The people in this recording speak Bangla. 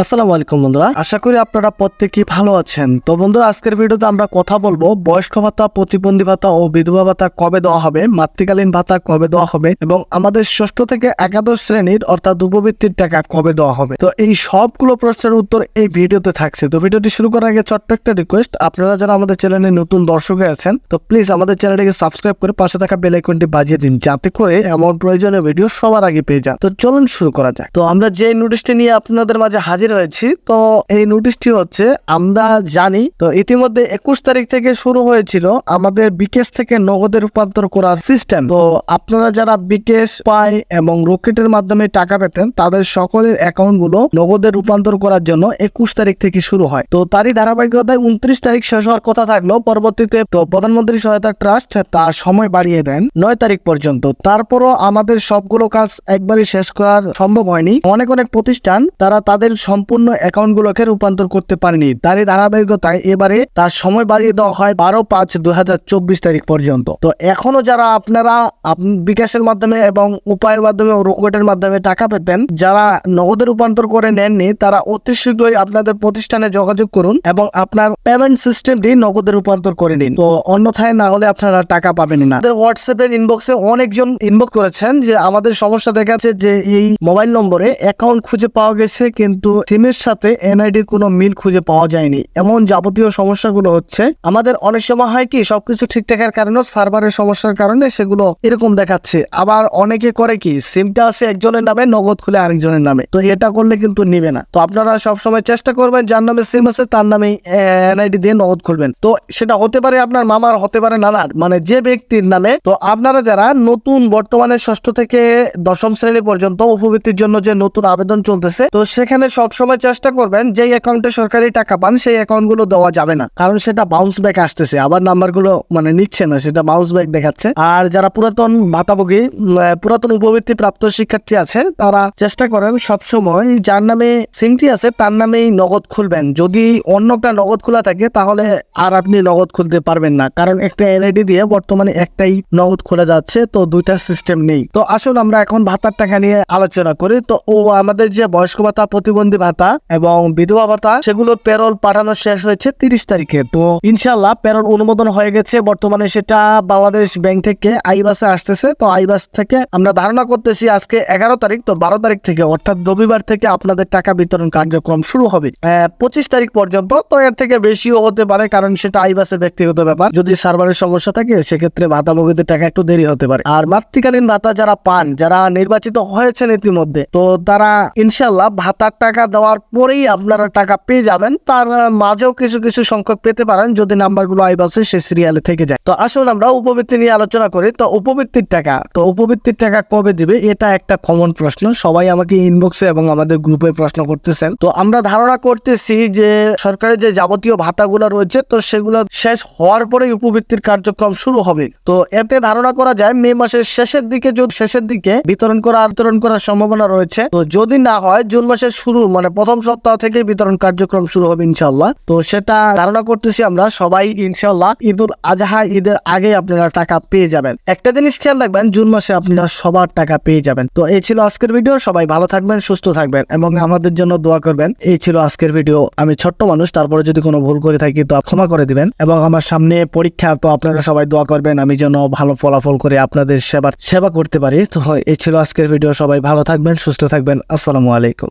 আসসালামু আলাইকুম বন্ধুরা, আশা করি আপনারা প্রত্যেকেই ভালো আছেন। তো বন্ধুরা, আজকের ভিডিওতে আমরা কথা বলবো বয়স্ক ভাতা, প্রতিবন্ধী ভাতা ও বিধবা ভাতা কবে দেওয়া হবে, মাতৃকালীন ভাতা কবে দেওয়া হবে এবং আমাদের ষষ্ঠ থেকে একাদশ শ্রেণীর অর্থাৎ উপবৃত্তির টাকা কবে দেওয়া হবে। তো এই সবগুলো প্রশ্নের উত্তর এই ভিডিওতে থাকছে। তো ভিডিওটি শুরু করার আগে ছোট্ট একটা রিকোয়েস্ট, আপনারা যারা আমাদের চ্যানেলে নতুন দর্শক আছেন তো প্লিজ আমাদের চ্যানেলটিকে সাবস্ক্রাইব করে পাশে থাকা বেল আইকনটি বাজিয়ে দিন, যাতে করে এমন প্রয়োজনীয় ভিডিও সবার আগে পেয়ে যান। তো চলুন শুরু করা যাক। তো আমরা যে নোটিশটি নিয়ে আপনাদের মাঝে হাজির হয়েছি, তো এই নোটিশটি হচ্ছে, আমরা জানি তো ইতিমধ্যে 21 তারিখ থেকে শুরু হয়েছিল আমাদের বিকাশ থেকে নগদে রূপান্তর করার সিস্টেম। তো আপনারা যারা বিকাশ পাই এবং রকেটের মাধ্যমে টাকা পেতেন তাদের সকলের অ্যাকাউন্ট গুলো নগদে রূপান্তর করার জন্য 21 তারিখ থেকে শুরু হয়। তো তারই ধারাবাহিকতায় 29 তারিখ শেষ হওয়ার কথা থাকলেও পরবর্তীতে তো প্রধানমন্ত্রী সহায়তা ট্রাস্ট তার সময় বাড়িয়ে দেন 9 তারিখ পর্যন্ত। তারপরও আমাদের সবগুলো কাজ একবারই শেষ করার সম্ভব হয়নি। অনেক প্রতিষ্ঠান তারা তাদের সম্পূর্ণ অ্যাকাউন্ট গুলোকে রূপান্তর করতে পারেনি। তারই ধারাবাহিকতায় এবারে তার সময় বাড়িয়ে দেওয়া হয় 12/5/2024 তারিখ পর্যন্ত। তো এখনো যারা আপনারা বিকাশের মাধ্যমে এবং উপায়ের মাধ্যমে ও রকেটের মাধ্যমে টাকা পেতেন, যারা নগদে রূপান্তর করে নেননি, তারা অতি শীঘ্রই আপনাদের প্রতিষ্ঠানে যোগাযোগ করুন এবং আপনার পেমেন্ট সিস্টেমটি নগদে রূপান্তর করে নিন। তো অন্যথায় না হলে আপনারা টাকা পাবেন না। আমাদের হোয়াটসঅ্যাপের ইনবক্সে অনেকজন ইনবক্স করেছেন যে আমাদের সমস্যা দেখাচ্ছে যে এই মোবাইল নম্বরে অ্যাকাউন্ট খুঁজে পাওয়া গেছে কিন্তু সিমের সাথে এনআইডির কোনো মিল খুঁজে পাওয়া যায়নি, এমন যাবতীয় সমস্যাগুলো হচ্ছে। আমাদের অনেক সময় হয় কি, সবকিছু ঠিকঠাকের কারণে সার্ভারের সমস্যার কারণে সেগুলো এরকম দেখাচ্ছে। আবার অনেকে করে কি, সিমটা আছে একজনের নামে, নগদ খুলে আরেকজনের নামে। তো এটা করলে কিন্তু নিবে না। তো আপনারা সবসময় চেষ্টা করবেন যার নামে সিম আছে তার নামে এনআইডি দিয়ে নগদ খুলবেন। তো সেটা হতে পারে আপনার মামার, হতে পারে নানার, মানে যে ব্যক্তির নামে। তো আপনারা যারা নতুন বর্তমানে ষষ্ঠ থেকে দশম শ্রেণী পর্যন্ত উপবৃত্তির জন্য যে নতুন আবেদন চলতেছে, তো সেখানে সবসময় চেষ্টা করবেন যে অ্যাকাউন্টে সরকারি টাকা পান সেই অ্যাকাউন্ট গুলো দেওয়া যাবে না, কারণ সেটা বাউন্স ব্যাক আসতেছে, আবার নাম্বার গুলো নিচ্ছে না, সেটা বাউন্স ব্যাক দেখাচ্ছে। আর যারা পুরাতন ভাতাভোগী, পুরাতন উপবৃত্তি প্রাপ্ত শিক্ষার্থী আছে, তারা চেষ্টা করেন সবসময় যার নামে সিমটি আছে তার নামেই নগদ খুলবেন। যদি অন্যটা নগদ খোলা থাকে তাহলে আর আপনি নগদ খুলতে পারবেন না, কারণ একটা এনআইডি দিয়ে বর্তমানে একটাই নগদ খোলা যাচ্ছে, তো দুইটা সিস্টেম নেই। তো আসুন আমরা এখন ভাতার টাকা নিয়ে আলোচনা করি। তো আমাদের যে বয়স্ক ভাতা, প্রতিবন্ধী ভাতা এবং বিধবা ভাতা, সেগুলো পেরোল পাঠানো শেষ হয়েছে 30 তারিখে। তো ইনশাল্লাহ পেরোল অনুমোদন হয়ে গেছে। বর্তমানে সেটা বাংলাদেশ ব্যাংক থেকে আইবাসে আসতেছে। তো আইবাস থেকে আমরা ধারণা করতেছি আজকে 11 তারিখ, তো 12 তারিখ থেকে অর্থাৎ রবিবার থেকে আপনাদের টাকা বিতরণ কার্যক্রম শুরু হবে 25 তারিখ পর্যন্ত। তো এর থেকে বেশিও হতে পারে, কারণ সেটা আইবাসের ব্যক্তিগত ব্যাপার। যদি সার্ভারের সমস্যা থাকে সেক্ষেত্রে ভাতাভোগীদের টাকা একটু দেরি হতে পারে। আর মাতৃকালীন ভাতা যারা পান, যারা নির্বাচিত হয়েছেন ইতিমধ্যে, তো তারা ইনশাল্লাহ ভাতার টাকা দেওয়ার পরেই আপনারা টাকা পেয়ে যাবেন। তার মাঝেও কিছু সংখ্যক পেতে পারেন যদি নাম্বারগুলো আইবাসে সে সিরিয়ালে থেকে যায়। তো আসুন আমরা উপবৃত্তি নিয়ে আলোচনা করি। তো উপবৃত্তির টাকা কবে দিবে, এটা একটা কমন প্রশ্ন। সবাই আমাকে ইনবক্সে এবং আমাদের গ্রুপে প্রশ্ন করতেছেন। তো আমরা ধারণা করতেছি যে সরকারের যে যাবতীয় ভাতাগুলো রয়েছে, তো সেগুলো শেষ হওয়ার পরেই উপবৃত্তির কার্যক্রম শুরু হবে। তো এতে ধারণা করা যায় মে মাসের শেষের দিকে বিতরণ করার সম্ভাবনা রয়েছে। তো যদি না হয় জুন মাসের শুরু প্রথম সপ্তাহ থেকে বিতরণ কার্যক্রম শুরু হবে ইনশাল্লাহ। তো সেটা ধারণা করতেছি আমরা সবাই ইনশাল্লাহ ঈদুল আজহা, ঈদের আগে আপনারা টাকা পেয়ে যাবেন। একটা জিনিস খেয়াল রাখবেন, জুন মাসে আপনারা সবার টাকা পেয়ে যাবেন। তো এই ছিল আজকের ভিডিও। সবাই ভালো থাকবেন, সুস্থ থাকবেন এবং আমাদের জন্য দোয়া করবেন। এই ছিল আজকের ভিডিও। আমি ছোট্ট মানুষ, তারপরে যদি কোনো ভুল করে থাকি তো ক্ষমা করে দিবেন। এবং আমার সামনে পরীক্ষা, তো আপনারা সবাই দোয়া করবেন আমি যেন ভালো ফলাফল করে আপনাদের সেবা করতে পারি। তো এই ছিল আজকের ভিডিও। সবাই ভালো থাকবেন, সুস্থ থাকবেন। আসসালামু আলাইকুম।